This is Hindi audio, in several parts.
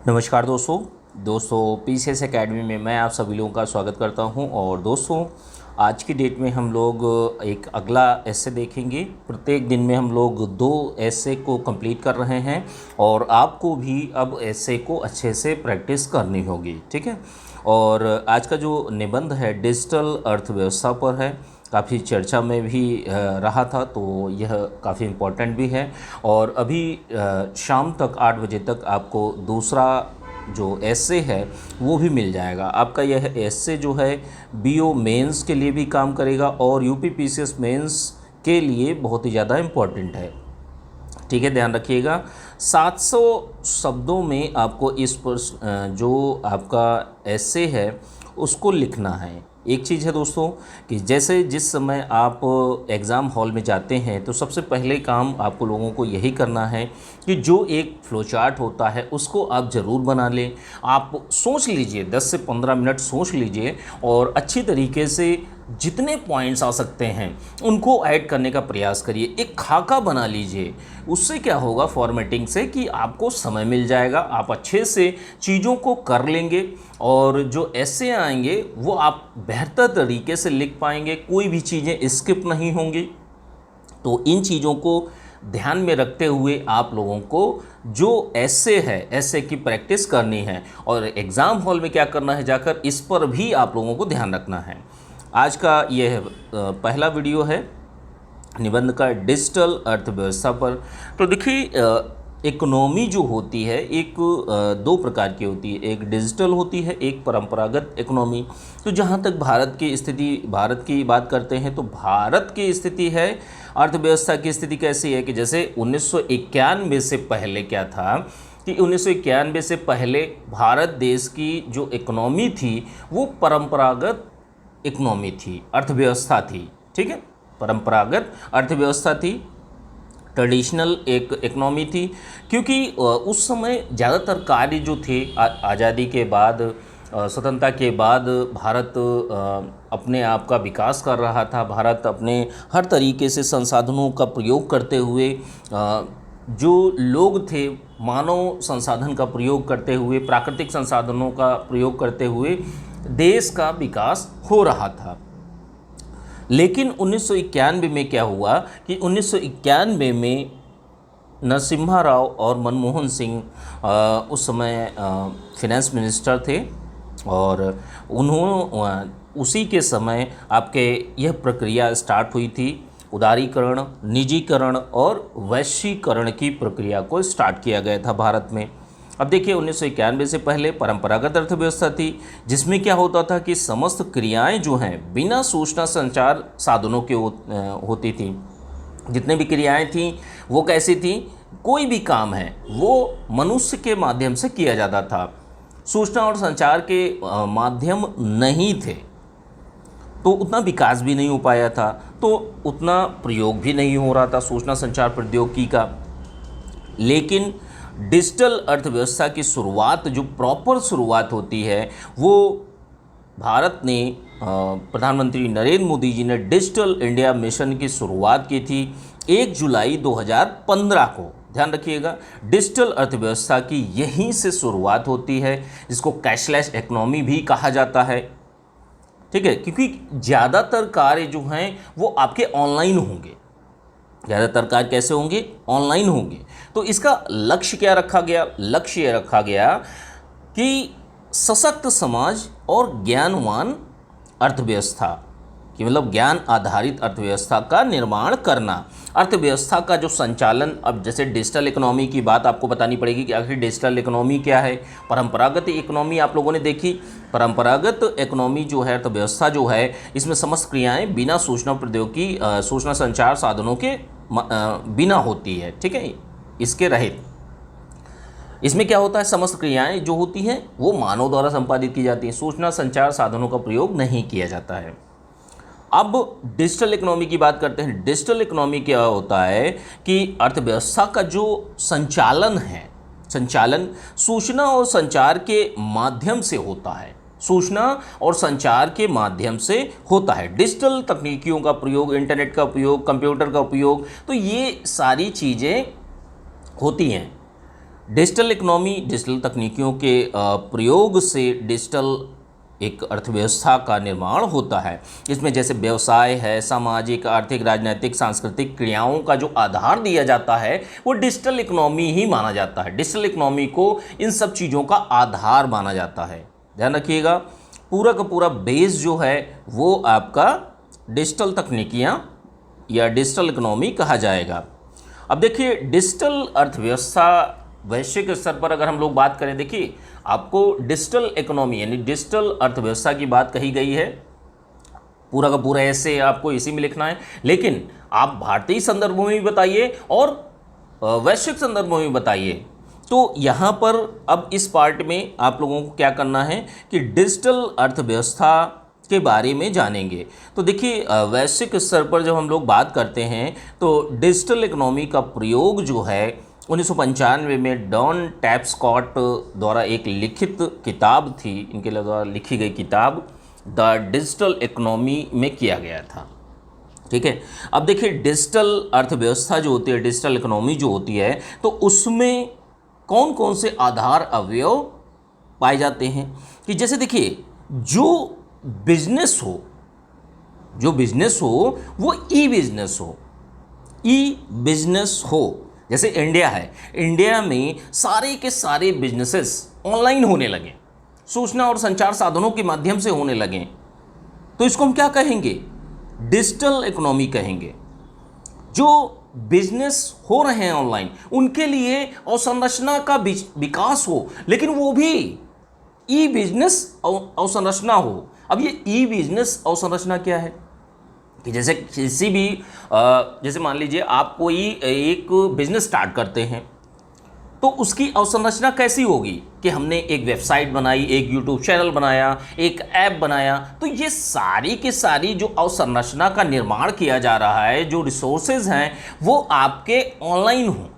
नमस्कार दोस्तों पीसीएस एकेडमी में मैं आप सभी लोगों का स्वागत करता हूं। और दोस्तों, आज की डेट में हम लोग एक अगला एसे देखेंगे। प्रत्येक दिन में हम लोग 2 एसे को कंप्लीट कर रहे हैं और आपको भी अब एसे को अच्छे से प्रैक्टिस करनी होगी, ठीक है। और आज का जो निबंध है डिजिटल अर्थव्यवस्था पर है, काफ़ी चर्चा में भी रहा था, तो यह काफ़ी इम्पोर्टेंट भी है। और अभी शाम तक 8 बजे तक आपको दूसरा जो एसे है वो भी मिल जाएगा। आपका यह एसे जो है बीओ मेंस के लिए भी काम करेगा और यूपी पीसीएस मेंस के लिए बहुत ही ज़्यादा इम्पोर्टेंट है, ठीक है। ध्यान रखिएगा, 700 शब्दों में आपको इस पर जो आपका एसे है उसको लिखना है। एक चीज़ है दोस्तों कि जैसे जिस समय आप एग्ज़ाम हॉल में जाते हैं तो सबसे पहले काम आपको लोगों को यही करना है कि जो एक फ्लो चार्ट होता है उसको आप ज़रूर बना लें। आप सोच लीजिए, 10 से 15 मिनट सोच लीजिए और अच्छी तरीके से जितने पॉइंट्स आ सकते हैं उनको ऐड करने का प्रयास करिए। एक खाका बना लीजिए। उससे क्या होगा, फॉर्मेटिंग से, कि आपको समय मिल जाएगा, आप अच्छे से चीज़ों को कर लेंगे और जो ऐसे आएंगे वो आप बेहतर तरीके से लिख पाएंगे, कोई भी चीज़ें स्किप नहीं होंगी। तो इन चीज़ों को ध्यान में रखते हुए आप लोगों को जो ऐसे है, ऐसे की प्रैक्टिस करनी है और एग्ज़ाम हॉल में क्या करना है, जाकर इस पर भी आप लोगों को ध्यान रखना है। आज का यह पहला वीडियो है निबंध का डिजिटल अर्थव्यवस्था पर। तो देखिए, इकोनॉमी जो होती है एक 2 प्रकार की होती है, एक डिजिटल होती है, एक परंपरागत इकोनॉमी। तो जहाँ तक भारत की बात करते हैं तो भारत की स्थिति है, अर्थव्यवस्था की स्थिति कैसी है कि जैसे 1991 से पहले क्या था कि 1991 से पहले भारत देश की जो इकोनॉमी थी वो परंपरागत इकोनॉमी थी, अर्थव्यवस्था थी, ठीक है। परंपरागत अर्थव्यवस्था थी, ट्रेडिशनल एक इकोनॉमी थी, क्योंकि उस समय ज़्यादातर कार्य जो थे आज़ादी के बाद, स्वतंत्रता के बाद भारत अपने आप का विकास कर रहा था। भारत अपने हर तरीके से संसाधनों का प्रयोग करते हुए, जो लोग थे मानव संसाधन का प्रयोग करते हुए, प्राकृतिक संसाधनों का प्रयोग करते हुए देश का विकास हो रहा था। लेकिन 1991 में क्या हुआ कि 1991 में नरसिम्हा राव और मनमोहन सिंह उस समय फिनेंस मिनिस्टर थे और उन्होंने उसी के समय आपके यह प्रक्रिया स्टार्ट हुई थी। उदारीकरण, निजीकरण और वैश्वीकरण की प्रक्रिया को स्टार्ट किया गया था भारत में। अब देखिए, 1991 से पहले परंपरागत अर्थव्यवस्था थी, जिसमें क्या होता था कि समस्त क्रियाएं जो हैं बिना सूचना संचार साधनों के होती थी। जितने भी क्रियाएं थीं वो कैसी थी, कोई भी काम है वो मनुष्य के माध्यम से किया जाता था। सूचना और संचार के माध्यम नहीं थे तो उतना विकास भी नहीं हो पाया था, तो उतना प्रयोग भी नहीं हो रहा था सूचना संचार प्रौद्योगिकी का। लेकिन डिजिटल अर्थव्यवस्था की शुरुआत, जो प्रॉपर शुरुआत होती है, वो भारत ने प्रधानमंत्री नरेंद्र मोदी जी ने डिजिटल इंडिया मिशन की शुरुआत की थी 1 जुलाई 2015 को। ध्यान रखिएगा, डिजिटल अर्थव्यवस्था की यहीं से शुरुआत होती है, जिसको कैशलेस इकोनॉमी भी कहा जाता है, ठीक है। क्योंकि ज़्यादातर कार्य जो हैं वो आपके ऑनलाइन होंगे। ज़्यादातर कार्य कैसे होंगे, ऑनलाइन होंगे। तो इसका लक्ष्य क्या रखा गया, लक्ष्य ये रखा गया कि सशक्त समाज और ज्ञानवान अर्थव्यवस्था, कि मतलब ज्ञान आधारित अर्थव्यवस्था का निर्माण करना। अर्थव्यवस्था का जो संचालन, अब जैसे डिजिटल इकोनॉमी की बात आपको बतानी पड़ेगी कि आखिर डिजिटल इकोनॉमी क्या है। परंपरागत इकोनॉमी आप लोगों ने देखी। परंपरागत इकोनॉमी जो है, अर्थव्यवस्था जो है, इसमें समस्त क्रियाएं बिना सूचना प्रौद्योगिकी, सूचना संचार साधनों के बिना होती है, ठीक है, इसके रहित। इसमें क्या होता है, समस्त क्रियाएं जो होती हैं वो मानव द्वारा संपादित की जाती हैं, सूचना संचार साधनों का प्रयोग नहीं किया जाता है। अब डिजिटल इकोनॉमी की बात करते हैं। डिजिटल इकोनॉमी क्या होता है कि अर्थव्यवस्था का जो संचालन है, संचालन सूचना और संचार के माध्यम से होता है, सूचना और संचार के माध्यम से होता है। डिजिटल तकनीकियों का प्रयोग, इंटरनेट का उपयोग, कंप्यूटर का उपयोग, तो ये सारी चीज़ें होती हैं। डिजिटल इकोनॉमी डिजिटल तकनीकियों के प्रयोग से डिजिटल एक अर्थव्यवस्था का निर्माण होता है। इसमें जैसे व्यवसाय है, सामाजिक, आर्थिक, राजनीतिक, सांस्कृतिक क्रियाओं का जो आधार दिया जाता है वो डिजिटल इकोनॉमी ही माना जाता है। डिजिटल इकोनॉमी को इन सब चीज़ों का आधार माना जाता है। ध्यान रखिएगा, पूरा का पूरा बेस जो है वो आपका डिजिटल तकनीकियाँ या डिजिटल इकोनॉमी कहा जाएगा। अब देखिए, डिजिटल अर्थव्यवस्था वैश्विक स्तर पर अगर हम लोग बात करें, देखिए आपको डिजिटल इकोनॉमी यानी डिजिटल अर्थव्यवस्था की बात कही गई है, पूरा का पूरा ऐसे आपको इसी में लिखना है, लेकिन आप भारतीय संदर्भों में भी बताइए और वैश्विक संदर्भों में बताइए। तो यहाँ पर अब इस पार्ट में आप लोगों को क्या करना है कि डिजिटल अर्थव्यवस्था के बारे में जानेंगे। तो देखिए, वैश्विक स्तर पर जब हम लोग बात करते हैं तो डिजिटल इकोनॉमी का प्रयोग जो है 1995 में डॉन टैप्सकॉट द्वारा एक लिखित किताब थी, इनके द्वारा लिखी गई किताब द डिजिटल इकोनॉमी में किया गया था। ठीक है, अब देखिए डिजिटल अर्थव्यवस्था जो होती है, डिजिटल इकोनॉमी जो होती है, तो उसमें कौन कौन से आधार अवयव पाए जाते हैं कि जैसे देखिए, जो बिजनेस हो वो ई बिजनेस हो। जैसे इंडिया है, इंडिया में सारे के सारे बिजनेसेस ऑनलाइन होने लगे, सूचना और संचार साधनों के माध्यम से होने लगे, तो इसको हम क्या कहेंगे? डिजिटल इकोनॉमी कहेंगे। जो बिजनेस हो रहे हैं ऑनलाइन, उनके लिए अवसंरचना का विकास हो, लेकिन वो भी ई बिजनेस अवसंरचना हो। अब ये ई बिजनेस अवसंरचना क्या है कि जैसे किसी भी जैसे मान लीजिए आप कोई एक बिजनेस स्टार्ट करते हैं, तो उसकी अवसंरचना कैसी होगी कि हमने एक वेबसाइट बनाई, एक यूट्यूब चैनल बनाया, एक ऐप बनाया। तो ये सारी की सारी जो अवसंरचना का निर्माण किया जा रहा है, जो रिसोर्सेज हैं, वो आपके ऑनलाइन हो।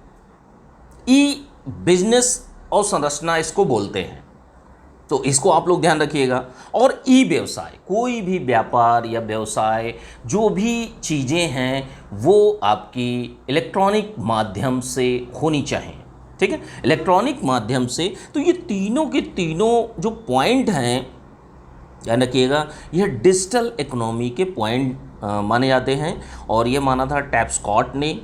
ई बिजनेस अवसंरचना इसको बोलते हैं, तो इसको आप लोग ध्यान रखिएगा। और ई व्यवसाय, कोई भी व्यापार या व्यवसाय, जो भी चीज़ें हैं वो आपकी इलेक्ट्रॉनिक माध्यम से होनी चाहिए। ठीक है, इलेक्ट्रॉनिक माध्यम से। तो ये तीनों के तीनों जो पॉइंट हैं, ध्यान रखिएगा, यह डिजिटल इकोनॉमी के पॉइंट माने जाते हैं। और ये माना था टैप्सकॉट ने,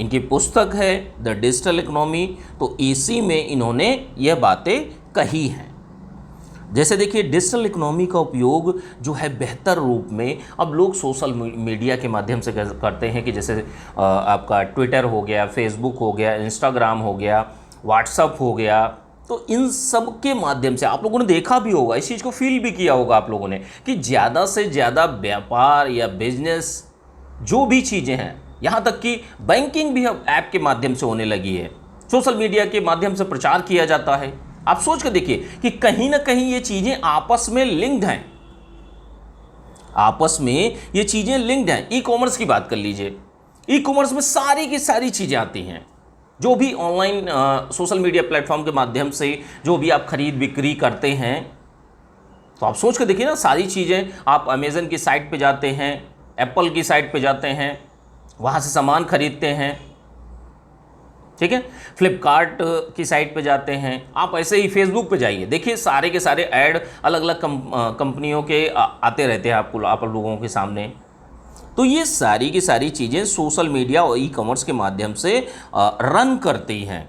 इनकी पुस्तक है द डिजिटल इकोनॉमी, तो इसी में इन्होंने यह बातें कही हैं। जैसे देखिए, डिजिटल इकोनॉमी का उपयोग जो है बेहतर रूप में अब लोग सोशल मीडिया के माध्यम से करते हैं कि जैसे आपका ट्विटर हो गया, फेसबुक हो गया, इंस्टाग्राम हो गया, व्हाट्सअप हो गया। तो इन सब के माध्यम से आप लोगों ने देखा भी होगा, इस चीज़ को फील भी किया होगा आप लोगों ने कि ज़्यादा से ज़्यादा व्यापार या बिजनेस जो भी चीज़ें हैं, यहाँ तक कि बैंकिंग भी अब ऐप के माध्यम से होने लगी है, सोशल मीडिया के माध्यम से प्रचार किया जाता है। आप सोच कर देखिए कि कहीं ना कहीं ये चीज़ें आपस में लिंक्ड हैं, आपस में ये चीज़ें लिंक्ड हैं। ई कॉमर्स की बात कर लीजिए, ई कॉमर्स में सारी की सारी चीज़ें आती हैं, जो भी ऑनलाइन सोशल मीडिया प्लेटफॉर्म के माध्यम से जो भी आप खरीद बिक्री करते हैं। तो आप सोच कर देखिए ना, सारी चीज़ें आप अमेज़न की साइट पे जाते हैं, एप्पल की साइट पे जाते हैं, वहाँ से सामान खरीदते हैं। ठीक है, फ्लिपकार्ट की साइट पे जाते हैं, आप ऐसे ही फेसबुक पे जाइए, देखिए सारे के सारे ऐड अलग अलग कंपनियों के आते रहते हैं आप लोगों के सामने। तो ये सारी की सारी चीज़ें सोशल मीडिया और ई कॉमर्स के माध्यम से रन करती हैं।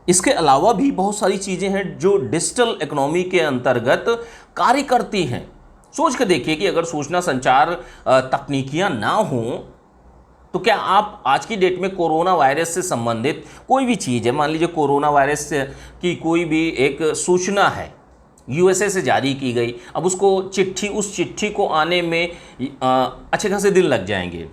इसके अलावा भी बहुत सारी चीज़ें हैं जो डिजिटल इकोनॉमी के अंतर्गत कार्य करती हैं। सोच कर देखिए कि अगर सूचना संचार तकनीकियाँ ना हों, तो क्या आप आज की डेट में कोरोना वायरस से संबंधित कोई भी चीज़ है, मान लीजिए कोरोना वायरस की कोई भी एक सूचना है, यूएसए से जारी की गई, अब उसको उस चिट्ठी को आने में अच्छे खासे दिन लग जाएंगे।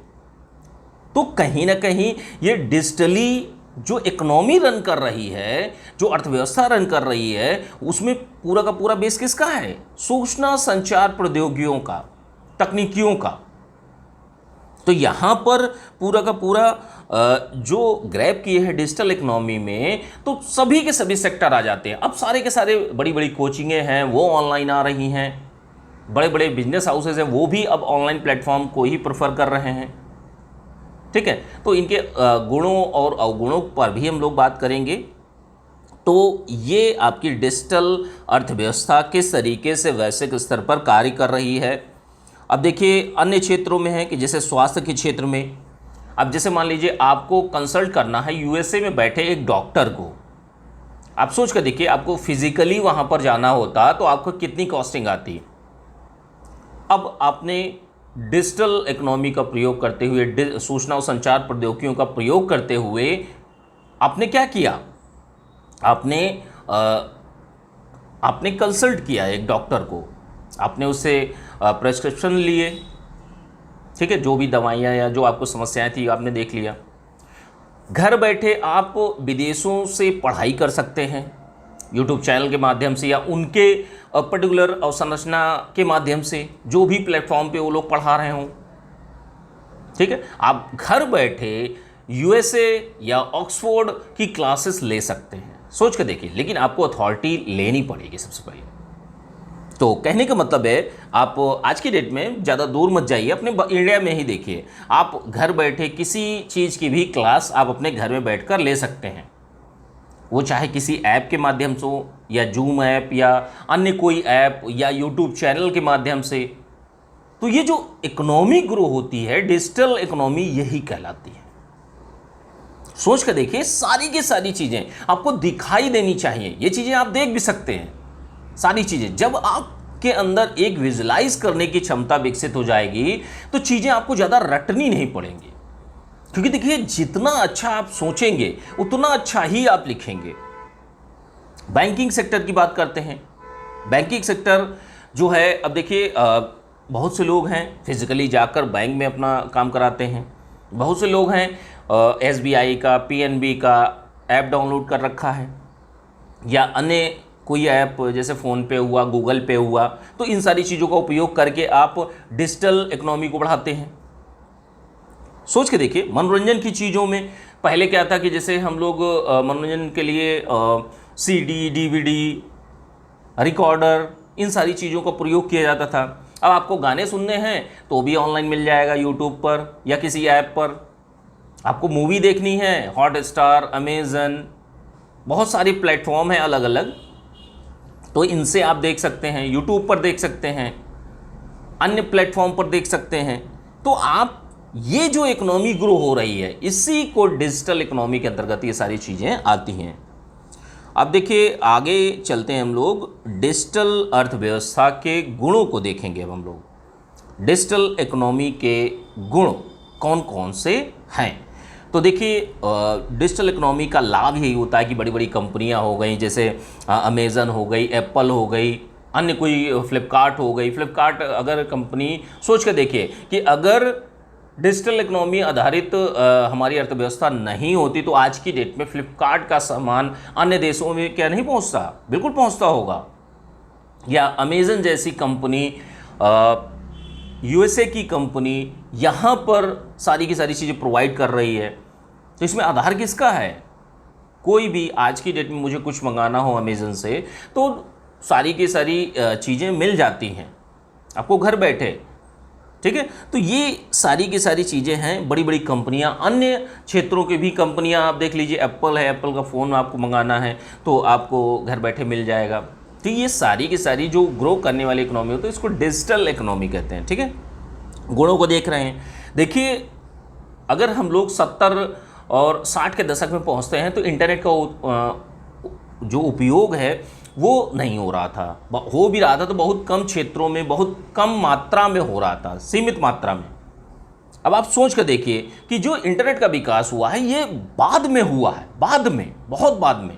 तो कहीं ना कहीं ये डिजिटली जो इकोनॉमी रन कर रही है, जो अर्थव्यवस्था रन कर रही है, उसमें पूरा का पूरा बेस किसका है? सूचना संचार प्रौद्योगिकियों का, तकनीकियों का। तो यहाँ पर पूरा का पूरा जो ग्रैब किए हैं डिजिटल इकोनॉमी में, तो सभी के सभी सेक्टर आ जाते हैं। अब सारे के सारे बड़ी बड़ी कोचिंगें हैं वो ऑनलाइन आ रही हैं, बड़े बड़े बिजनेस हाउसेज हैं वो भी अब ऑनलाइन प्लेटफॉर्म को ही प्रेफर कर रहे हैं। ठीक है, तो इनके गुणों और अवगुणों पर भी हम लोग बात करेंगे। तो ये आपकी डिजिटल अर्थव्यवस्था किस तरीके से वैश्विक स्तर पर कार्य कर रही है। अब देखिए अन्य क्षेत्रों में है कि जैसे स्वास्थ्य के क्षेत्र में, अब जैसे मान लीजिए आपको कंसल्ट करना है यूएसए में बैठे एक डॉक्टर को, आप सोच कर देखिए आपको फिजिकली वहाँ पर जाना होता तो आपको कितनी कॉस्टिंग आती। अब आपने डिजिटल इकोनॉमी का प्रयोग करते हुए, सूचना और संचार प्रौद्योगिकियों का प्रयोग करते हुए आपने क्या किया, आपने कंसल्ट किया एक डॉक्टर को, आपने उससे प्रेस्क्रिप्शन लिए, ठीक है, जो भी दवाइयाँ या जो आपको समस्याएं थी आपने देख लिया। घर बैठे आप विदेशों से पढ़ाई कर सकते हैं यूट्यूब चैनल के माध्यम से या उनके पर्टिकुलर अवसंरचना के माध्यम से, जो भी प्लेटफॉर्म पे वो लोग पढ़ा रहे हों, ठीक है। आप घर बैठे यूएसए या ऑक्सफोर्ड की क्लासेस ले सकते हैं, सोच कर देखिए, लेकिन आपको अथॉरिटी लेनी पड़ेगी सबसे पहले। तो कहने का मतलब है आप आज की डेट में ज़्यादा दूर मत जाइए, अपने इंडिया में ही देखिए, आप घर बैठे किसी चीज़ की भी क्लास आप अपने घर में बैठकर ले सकते हैं, वो चाहे किसी ऐप के माध्यम से हो या जूम ऐप या अन्य कोई ऐप या यूट्यूब चैनल के माध्यम से। तो ये जो इकोनॉमी ग्रो होती है, डिजिटल इकोनॉमी, यही कहलाती है। सोच कर देखिए, सारी की सारी चीज़ें आपको दिखाई देनी चाहिए, ये चीज़ें आप देख भी सकते हैं, सारी चीज़ें। जब आपके अंदर एक विजुलाइज करने की क्षमता विकसित हो जाएगी तो चीज़ें आपको ज़्यादा रटनी नहीं पड़ेंगी, क्योंकि देखिए जितना अच्छा आप सोचेंगे उतना अच्छा ही आप लिखेंगे। बैंकिंग सेक्टर की बात करते हैं। बैंकिंग सेक्टर जो है, अब देखिए बहुत से लोग हैं फिजिकली जाकर बैंक में अपना काम कराते हैं, बहुत से लोग हैं एसबीआई का, पीएनबी का ऐप डाउनलोड कर रखा है या अन्य कोई ऐप जैसे फ़ोन पे हुआ, गूगल पे हुआ, तो इन सारी चीज़ों का उपयोग करके आप डिजिटल इकोनॉमी को बढ़ाते हैं। सोच के देखिए, मनोरंजन की चीज़ों में पहले क्या था कि जैसे हम लोग मनोरंजन के लिए सीडी, डीवीडी, रिकॉर्डर, इन सारी चीज़ों का प्रयोग किया जाता था। अब आपको गाने सुनने हैं तो भी ऑनलाइन मिल जाएगा यूट्यूब पर या किसी ऐप पर। आपको मूवी देखनी है, हॉटस्टार, अमेज़न, बहुत सारी प्लेटफॉर्म हैं अलग अलग, तो इनसे आप देख सकते हैं, यूट्यूब पर देख सकते हैं, अन्य प्लेटफॉर्म पर देख सकते हैं। तो आप ये जो इकोनॉमी ग्रो हो रही है, इसी को डिजिटल इकोनॉमी के अंतर्गत ये सारी चीज़ें आती हैं। अब देखिए आगे चलते हैं, हम लोग डिजिटल अर्थव्यवस्था के गुणों को देखेंगे। अब हम लोग डिजिटल इकोनॉमी के गुण कौन कौन से हैं। तो देखिए डिजिटल इकोनॉमी का लाभ यही होता है कि बड़ी बड़ी कंपनियां हो गई, जैसे अमेज़न हो गई, एप्पल हो गई, अन्य कोई फ्लिपकार्ट हो गई। फ्लिपकार्ट अगर कंपनी, सोच कर देखिए कि अगर डिजिटल इकोनॉमी आधारित हमारी अर्थव्यवस्था नहीं होती तो आज की डेट में फ्लिपकार्ट का सामान अन्य देशों में क्या नहीं पहुंचता, बिल्कुल पहुंचता होगा। या अमेज़न जैसी कंपनी, यूएसए की कंपनी यहाँ पर सारी की सारी चीज़ें प्रोवाइड कर रही है। तो इसमें आधार किसका है? कोई भी आज की डेट में मुझे कुछ मंगाना हो अमेज़न से तो सारी की सारी चीज़ें मिल जाती हैं आपको घर बैठे, ठीक है। तो ये सारी की सारी चीज़ें हैं, बड़ी बड़ी कंपनियां, अन्य क्षेत्रों की भी कंपनियां आप देख लीजिए, एप्पल है, एप्पल का फ़ोन आपको मंगाना है तो आपको घर बैठे मिल जाएगा। तो ये सारी की सारी जो ग्रो करने वाली इकोनॉमी होती है इसको डिजिटल इकोनॉमी कहते हैं, ठीक है। गुणों को देख रहे हैं, देखिए अगर हम लोग 70 और 60 के दशक में पहुंचते हैं तो इंटरनेट का जो उपयोग है वो नहीं हो रहा था, हो भी रहा था तो बहुत कम क्षेत्रों में, बहुत कम मात्रा में हो रहा था, सीमित मात्रा में। अब आप सोच कर देखिए कि जो इंटरनेट का विकास हुआ है ये बाद में हुआ है, बाद में, बहुत बाद में,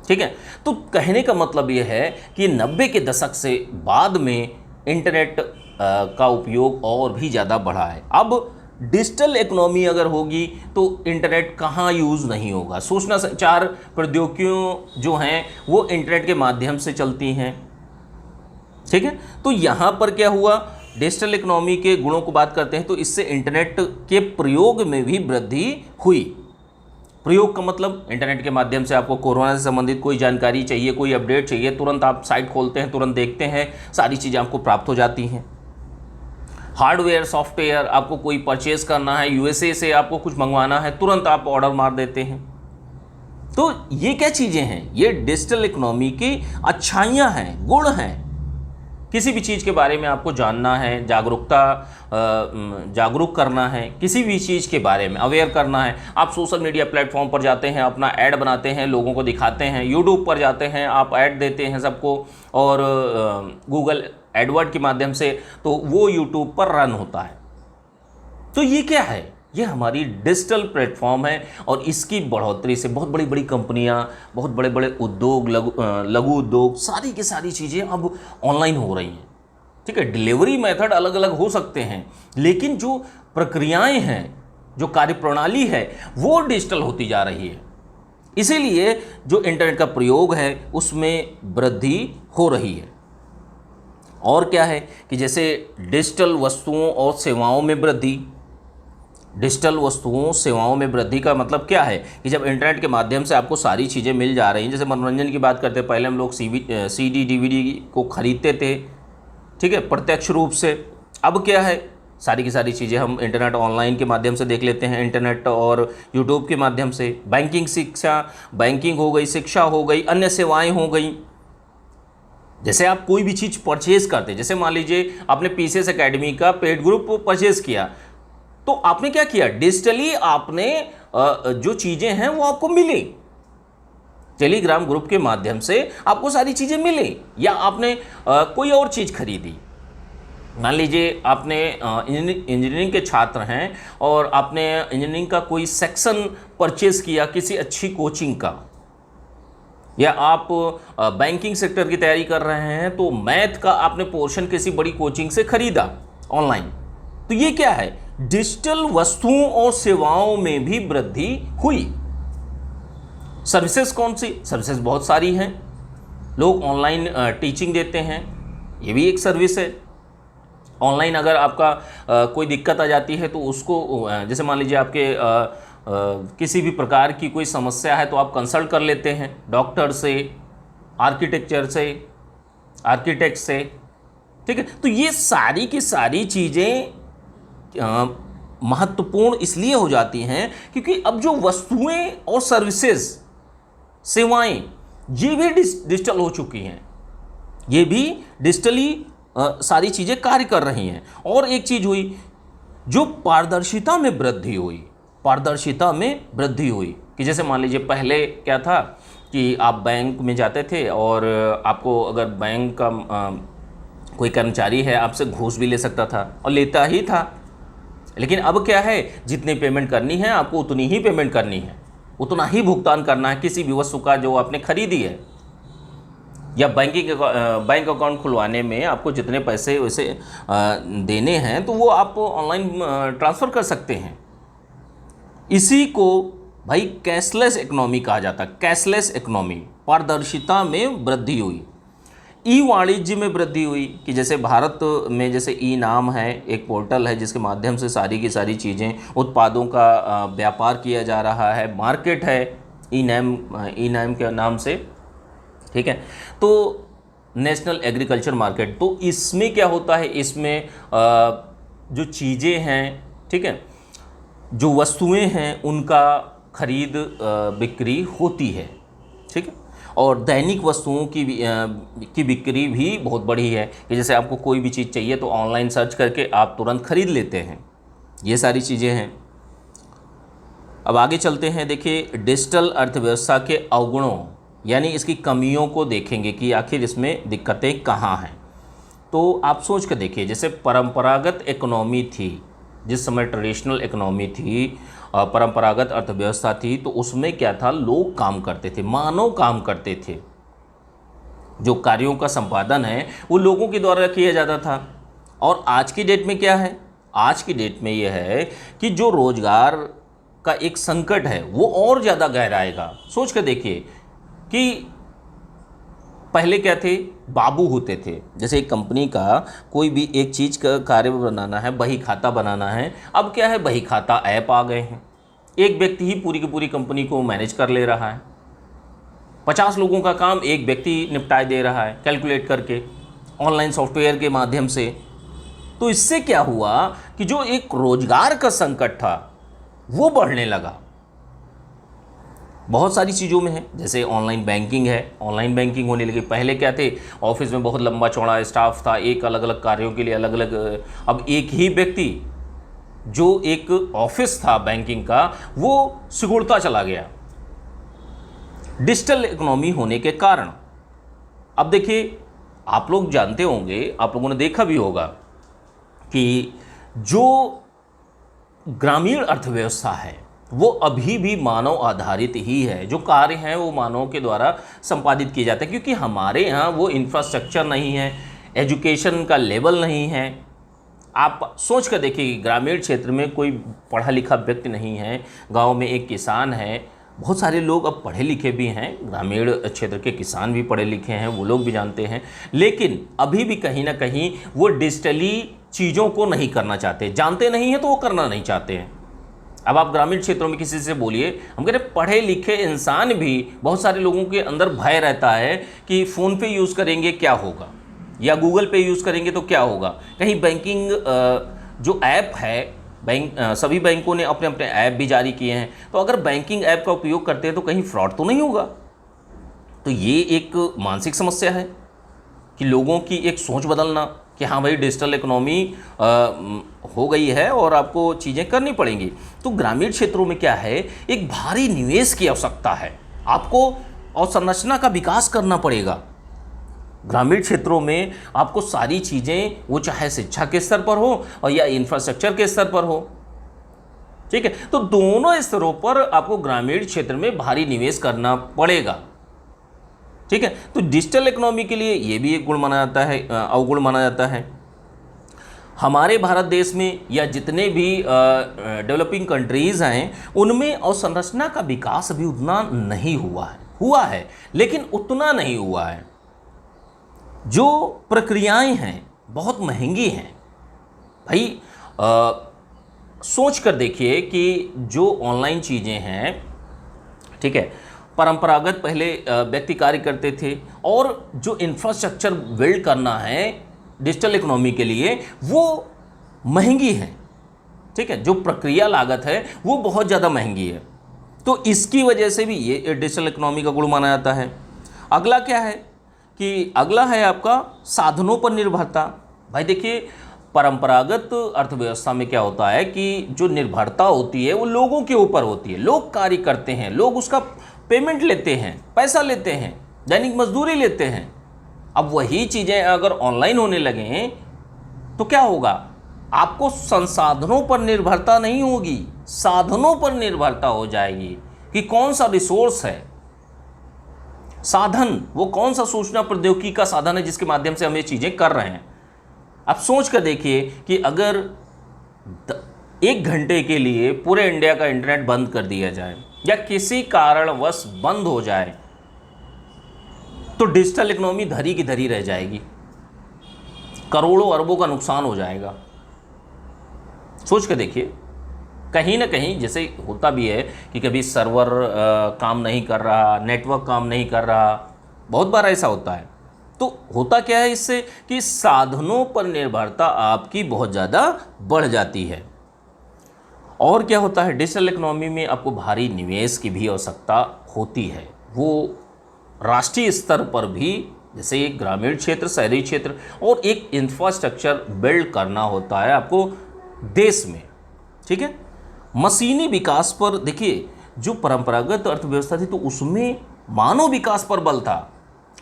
ठीक है। तो कहने का मतलब ये है कि 90 के दशक से बाद में इंटरनेट का उपयोग और भी ज़्यादा बढ़ा है। अब डिजिटल इकोनॉमी अगर होगी तो इंटरनेट कहाँ यूज़ नहीं होगा। सूचना संचार प्रौद्योगिकियों जो हैं वो इंटरनेट के माध्यम से चलती हैं, ठीक है। तो यहाँ पर क्या हुआ, डिजिटल इकोनॉमी के गुणों को बात करते हैं तो इससे इंटरनेट के प्रयोग में भी वृद्धि हुई। प्रयोग का मतलब इंटरनेट के माध्यम से आपको कोरोना से संबंधित कोई जानकारी चाहिए, कोई अपडेट चाहिए, तुरंत आप साइट खोलते हैं, तुरंत देखते हैं, सारी चीज़ें आपको प्राप्त हो जाती हैं। हार्डवेयर, सॉफ्टवेयर, आपको कोई परचेज़ करना है, यूएसए से आपको कुछ मंगवाना है, तुरंत आप ऑर्डर मार देते हैं, तो ये क्या चीज़ें हैं, ये डिजिटल इकोनॉमी की अच्छाइयाँ हैं, गुण हैं। किसी भी चीज़ के बारे में आपको जानना है, जागरूक करना है, किसी भी चीज़ के बारे में अवेयर करना है, आप सोशल मीडिया प्लेटफॉर्म पर जाते हैं, अपना ऐड बनाते हैं, लोगों को दिखाते हैं, यूट्यूब पर जाते हैं, आप ऐड देते हैं सबको, और गूगल एडवर्ड के माध्यम से तो वो यूट्यूब पर रन होता है। तो ये क्या है, ये हमारी डिजिटल प्लेटफॉर्म है, और इसकी बढ़ोतरी से बहुत बड़ी बड़ी कंपनियां, बहुत बड़े बड़े उद्योग, लघु उद्योग, सारी की सारी चीज़ें अब ऑनलाइन हो रही हैं। ठीक है, डिलीवरी मेथड अलग अलग हो सकते हैं, लेकिन जो प्रक्रियाएं हैं, जो कार्यप्रणाली है, वो डिजिटल होती जा रही है। इसीलिए जो इंटरनेट का प्रयोग है उसमें वृद्धि हो रही है। और क्या है कि जैसे डिजिटल वस्तुओं और सेवाओं में वृद्धि। डिजिटल वस्तुओं सेवाओं में वृद्धि का मतलब क्या है कि जब इंटरनेट के माध्यम से आपको सारी चीज़ें मिल जा रही हैं। जैसे मनोरंजन की बात करते हैं, पहले हम लोग CD DVD को ख़रीदते थे, ठीक है, प्रत्यक्ष रूप से। अब क्या है, सारी की सारी चीज़ें हम इंटरनेट ऑनलाइन के माध्यम से देख लेते हैं, इंटरनेट और यूट्यूब के माध्यम से। बैंकिंग हो गई, शिक्षा हो गई, अन्य सेवाएँ हो गई। जैसे आप कोई भी चीज़ परचेज़ करते हैं, जैसे मान लीजिए आपने PCS एकेडमी का पेड ग्रुप परचेज़ किया, तो आपने क्या किया, डिजिटली आपने जो चीज़ें हैं वो आपको मिली, टेलीग्राम ग्रुप के माध्यम से आपको सारी चीज़ें मिली। या आपने कोई और चीज़ खरीदी, मान लीजिए आपने इंजीनियरिंग के छात्र हैं और आपने इंजीनियरिंग का कोई सेक्शन परचेज़ किया किसी अच्छी कोचिंग का, या आप बैंकिंग सेक्टर की तैयारी कर रहे हैं तो मैथ का आपने पोर्शन किसी बड़ी कोचिंग से खरीदा ऑनलाइन। तो ये क्या है, डिजिटल वस्तुओं और सेवाओं में भी वृद्धि हुई। सर्विसेज कौन सी, सर्विसेज बहुत सारी हैं। लोग ऑनलाइन टीचिंग देते हैं, ये भी एक सर्विस है। ऑनलाइन अगर आपका कोई दिक्कत आ जाती है तो उसको, जैसे मान लीजिए आपके किसी भी प्रकार की कोई समस्या है तो आप कंसल्ट कर लेते हैं डॉक्टर से, आर्किटेक्ट से, ठीक है। तो ये सारी की सारी चीज़ें महत्वपूर्ण इसलिए हो जाती हैं क्योंकि अब जो वस्तुएं और सर्विसेज, सेवाएं, ये भी डिजिटल हो चुकी हैं, ये भी डिजिटली सारी चीज़ें कार्य कर रही हैं। और एक चीज़ हुई, जो पारदर्शिता में वृद्धि हुई कि जैसे मान लीजिए पहले क्या था कि आप बैंक में जाते थे और आपको अगर बैंक का कोई कर्मचारी है आपसे घूस भी ले सकता था और लेता ही था। लेकिन अब क्या है, जितनी पेमेंट करनी है आपको उतनी ही पेमेंट करनी है, उतना ही भुगतान करना है किसी भी वस्तु का जो आपने खरीदी है। या बैंक अकाउंट खुलवाने में आपको जितने पैसे वैसे देने हैं तो वो आप ऑनलाइन ट्रांसफ़र कर सकते हैं। इसी को भाई कैशलेस इकोनॉमी कहा जाता है। कैशलेस इकोनॉमी, पारदर्शिता में वृद्धि हुई। ई वाणिज्य में वृद्धि हुई कि जैसे भारत में जैसे ई नाम है, एक पोर्टल है जिसके माध्यम से सारी की सारी चीज़ें, उत्पादों का व्यापार किया जा रहा है। मार्केट है ई नाम के नाम से, ठीक है। तो नेशनल एग्रीकल्चर मार्केट, तो इसमें क्या होता है, इसमें जो चीज़ें हैं, ठीक है, जो वस्तुएं हैं उनका खरीद बिक्री होती है, ठीक है। और दैनिक वस्तुओं की बिक्री भी बहुत बड़ी है कि जैसे आपको कोई भी चीज़ चाहिए तो ऑनलाइन सर्च करके आप तुरंत खरीद लेते हैं। ये सारी चीज़ें हैं। अब आगे चलते हैं। देखिए, डिजिटल अर्थव्यवस्था के अवगुणों यानी इसकी कमियों को देखेंगे कि आखिर इसमें दिक्कतें कहाँ हैं। तो आप सोच कर देखिए, जैसे परंपरागत इकोनॉमी थी, जिस समय ट्रेडिशनल इकोनॉमी थी, परंपरागत अर्थव्यवस्था थी, तो उसमें क्या था, लोग काम करते थे, मानव काम करते थे। जो कार्यों का संपादन है वो लोगों के द्वारा किया जाता था। और आज की डेट में क्या है, आज की डेट में यह है कि जो रोजगार का एक संकट है वो और ज़्यादा गहराएगा। सोच कर देखिए कि पहले क्या थे, बाबू होते थे। जैसे एक कंपनी का कोई भी एक चीज़ का कार्य बनाना है, बही खाता बनाना है, अब क्या है, बही खाता ऐप आ गए हैं। एक व्यक्ति ही पूरी की पूरी कंपनी को मैनेज कर ले रहा है। 50 लोगों का काम एक व्यक्ति निपटाए दे रहा है कैलकुलेट करके ऑनलाइन सॉफ्टवेयर के माध्यम से। तो इससे क्या हुआ कि जो एक रोजगार का संकट था वो बढ़ने लगा। बहुत सारी चीज़ों में है, जैसे ऑनलाइन बैंकिंग है, ऑनलाइन बैंकिंग होने लगी। पहले क्या थे, ऑफिस में बहुत लंबा चौड़ा स्टाफ था, एक अलग अलग कार्यों के लिए अलग अलग, अब एक ही व्यक्ति जो एक ऑफिस था बैंकिंग का वो सिकुड़ता चला गया डिजिटल इकोनॉमी होने के कारण। अब देखिए, आप लोग जानते होंगे, आप लोगों ने देखा भी होगा कि जो ग्रामीण अर्थव्यवस्था है वो अभी भी मानव आधारित ही है। जो कार्य हैं वो मानव के द्वारा संपादित किए जाते हैं, क्योंकि हमारे यहाँ वो इंफ्रास्ट्रक्चर नहीं है, एजुकेशन का लेवल नहीं है। आप सोच कर देखिए, ग्रामीण क्षेत्र में कोई पढ़ा लिखा व्यक्ति नहीं है, गांव में एक किसान है, बहुत सारे लोग अब पढ़े लिखे भी हैं, ग्रामीण क्षेत्र के किसान भी पढ़े लिखे हैं, वो लोग भी जानते हैं, लेकिन अभी भी कहीं ना कहीं वो डिजिटली चीज़ों को नहीं करना चाहते, जानते नहीं हैं तो वो करना नहीं चाहते हैं। अब आप ग्रामीण क्षेत्रों में किसी से बोलिए, हम कह रहे पढ़े लिखे इंसान भी, बहुत सारे लोगों के अंदर भय रहता है कि फ़ोन पे यूज़ करेंगे क्या होगा, या गूगल पे यूज़ करेंगे तो क्या होगा, कहीं बैंकिंग जो ऐप है, सभी बैंकों ने अपने अपने ऐप भी जारी किए हैं, तो अगर बैंकिंग ऐप का उपयोग करते हैं तो कहीं फ्रॉड तो नहीं होगा। तो ये एक मानसिक समस्या है कि लोगों की एक सोच बदलना कि हाँ भाई डिजिटल इकोनॉमी हो गई है और आपको चीज़ें करनी पड़ेंगी। तो ग्रामीण क्षेत्रों में क्या है, एक भारी निवेश की आवश्यकता है, आपको अवसंरचना का विकास करना पड़ेगा। ग्रामीण क्षेत्रों में आपको सारी चीज़ें, वो चाहे शिक्षा के स्तर पर हो और या इंफ्रास्ट्रक्चर के स्तर पर हो, ठीक है, तो दोनों स्तरों पर आपको ग्रामीण क्षेत्र में भारी निवेश करना पड़ेगा, ठीक है। तो डिजिटल इकोनॉमी के लिए ये भी एक गुण माना जाता है, अवगुण माना जाता है। हमारे भारत देश में या जितने भी डेवलपिंग कंट्रीज़ हैं उनमें अवसंरचना का विकास अभी उतना नहीं हुआ है लेकिन उतना नहीं हुआ है। जो प्रक्रियाएं हैं बहुत महंगी हैं भाई। सोच कर देखिए कि जो ऑनलाइन चीज़ें हैं, ठीक है, परंपरागत पहले व्यक्ति कार्य करते थे, और जो इंफ्रास्ट्रक्चर बिल्ड करना है डिजिटल इकोनॉमी के लिए वो महंगी है, ठीक है, जो प्रक्रिया लागत है वो बहुत ज़्यादा महंगी है। तो इसकी वजह से भी ये डिजिटल इकोनॉमी का गुण माना जाता है। अगला क्या है कि अगला है आपका साधनों पर निर्भरता। भाई देखिए, परंपरागत अर्थव्यवस्था में क्या होता है कि जो निर्भरता होती है वो लोगों के ऊपर होती है। लोग कार्य करते हैं, लोग उसका पेमेंट लेते हैं, पैसा लेते हैं, दैनिक मजदूरी लेते हैं। अब वही चीज़ें अगर ऑनलाइन होने लगें तो क्या होगा, आपको संसाधनों पर निर्भरता नहीं होगी, साधनों पर निर्भरता हो जाएगी कि कौन सा रिसोर्स है, साधन, वो कौन सा सूचना प्रौद्योगिकी का साधन है जिसके माध्यम से हम ये चीज़ें कर रहे हैं। अब सोच कर देखिए कि अगर 1 घंटे के लिए पूरे इंडिया का इंटरनेट बंद कर दिया जाए या किसी कारणवश बंद हो जाए तो डिजिटल इकोनॉमी धरी की धरी रह जाएगी, करोड़ों अरबों का नुकसान हो जाएगा। सोच कर देखिए, कहीं ना कहीं जैसे होता भी है कि कभी सर्वर काम नहीं कर रहा, नेटवर्क काम नहीं कर रहा, बहुत बार ऐसा होता है। तो होता क्या है इससे कि साधनों पर निर्भरता आपकी बहुत ज़्यादा बढ़ जाती है। और क्या होता है, डिजिटल इकोनॉमी में आपको भारी निवेश की भी आवश्यकता होती है। वो राष्ट्रीय स्तर पर भी, जैसे एक ग्रामीण क्षेत्र, शहरी क्षेत्र, और एक इंफ्रास्ट्रक्चर बिल्ड करना होता है आपको देश में, ठीक है। मशीनी विकास पर देखिए, जो परंपरागत अर्थव्यवस्था थी तो उसमें मानव विकास पर बल था,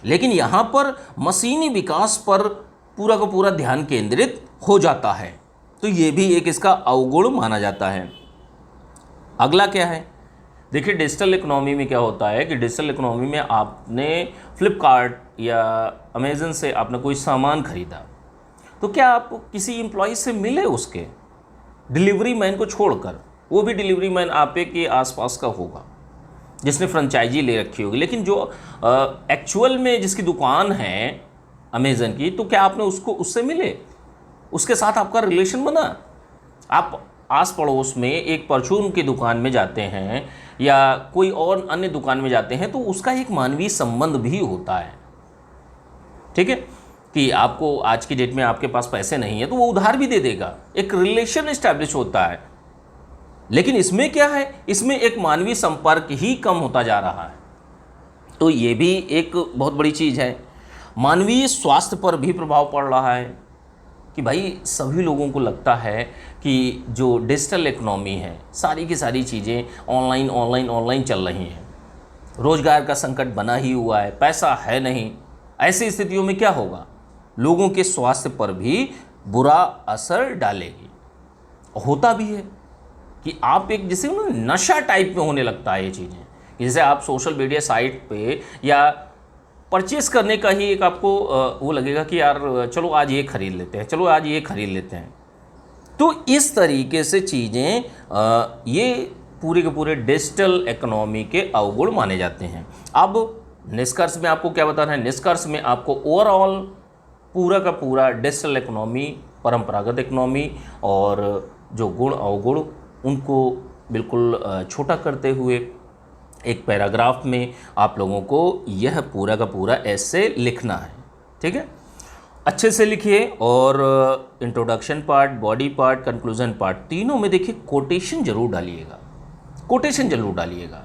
लेकिन यहाँ पर मशीनी विकास पर पूरा का पूरा ध्यान केंद्रित हो जाता है। तो ये भी एक इसका अवगुण माना जाता है। अगला क्या है, देखिए डिजिटल इकोनॉमी में क्या होता है कि डिजिटल इकोनॉमी में आपने फ्लिपकार्ट या अमेज़न से आपने कोई सामान खरीदा, तो क्या आप किसी एम्प्लॉय से मिले, उसके डिलीवरी मैन को छोड़कर, वो भी डिलीवरी मैन आप के आसपास का होगा जिसने फ्रेंचाइजी ले रखी होगी, लेकिन जो एक्चुअल में जिसकी दुकान है अमेज़न की, तो क्या आपने उससे मिले, उसके साथ आपका रिलेशन बना? आप आस पड़ोस में एक परचून की दुकान में जाते हैं या कोई और अन्य दुकान में जाते हैं तो उसका एक मानवीय संबंध भी होता है, ठीक है, कि आपको आज की डेट में आपके पास पैसे नहीं है तो वो उधार भी दे देगा, एक रिलेशन इस्टेब्लिश होता है। लेकिन इसमें क्या है, इसमें एक मानवीय संपर्क ही कम होता जा रहा है। तो ये भी एक बहुत बड़ी चीज़ है। मानवीय स्वास्थ्य पर भी प्रभाव पड़ रहा है कि भाई सभी लोगों को लगता है कि जो डिजिटल इकोनॉमी है, सारी की सारी चीज़ें ऑनलाइन ऑनलाइन ऑनलाइन चल रही हैं। रोज़गार का संकट बना ही हुआ है, पैसा है नहीं। ऐसी स्थितियों में क्या होगा, लोगों के स्वास्थ्य पर भी बुरा असर डालेगी। होता भी है कि आप एक जैसे ना नशा टाइप में होने लगता है ये चीज़ें, कि जैसे आप सोशल मीडिया साइट पे या परचेस करने का ही एक आपको वो लगेगा कि यार चलो आज ये खरीद लेते हैं, चलो आज ये खरीद लेते हैं। तो इस तरीके से चीज़ें ये पूरे के पूरे डिजिटल इकोनॉमी के अवगुण माने जाते हैं। अब निष्कर्ष में आपको क्या बताना है, निष्कर्ष में आपको ओवरऑल पूरा का पूरा डिजिटल इकोनॉमी, परंपरागत इकोनॉमी और जो गुण अवगुण उनको बिल्कुल छोटा करते हुए एक पैराग्राफ में आप लोगों को यह पूरा का पूरा ऐसे लिखना है। ठीक है, अच्छे से लिखिए। और introduction part, body part, conclusion part, तीनों में देखिए कोटेशन जरूर डालिएगा, कोटेशन जरूर डालिएगा।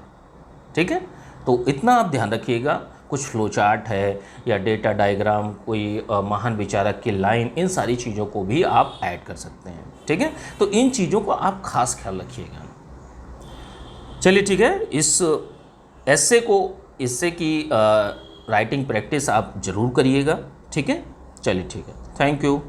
ठीक है, तो इतना आप ध्यान रखिएगा। कुछ फ्लो चार्ट है या डेटा डायग्राम, कोई महान विचारक की लाइन, इन सारी चीज़ों को भी आप ऐड कर सकते हैं। ठीक है, तो इन चीज़ों को आप खास ख्याल रखिएगा। चलिए ठीक है, इस एस्से को, इससे की राइटिंग प्रैक्टिस आप ज़रूर करिएगा। ठीक है, चलिए ठीक है, थैंक यू।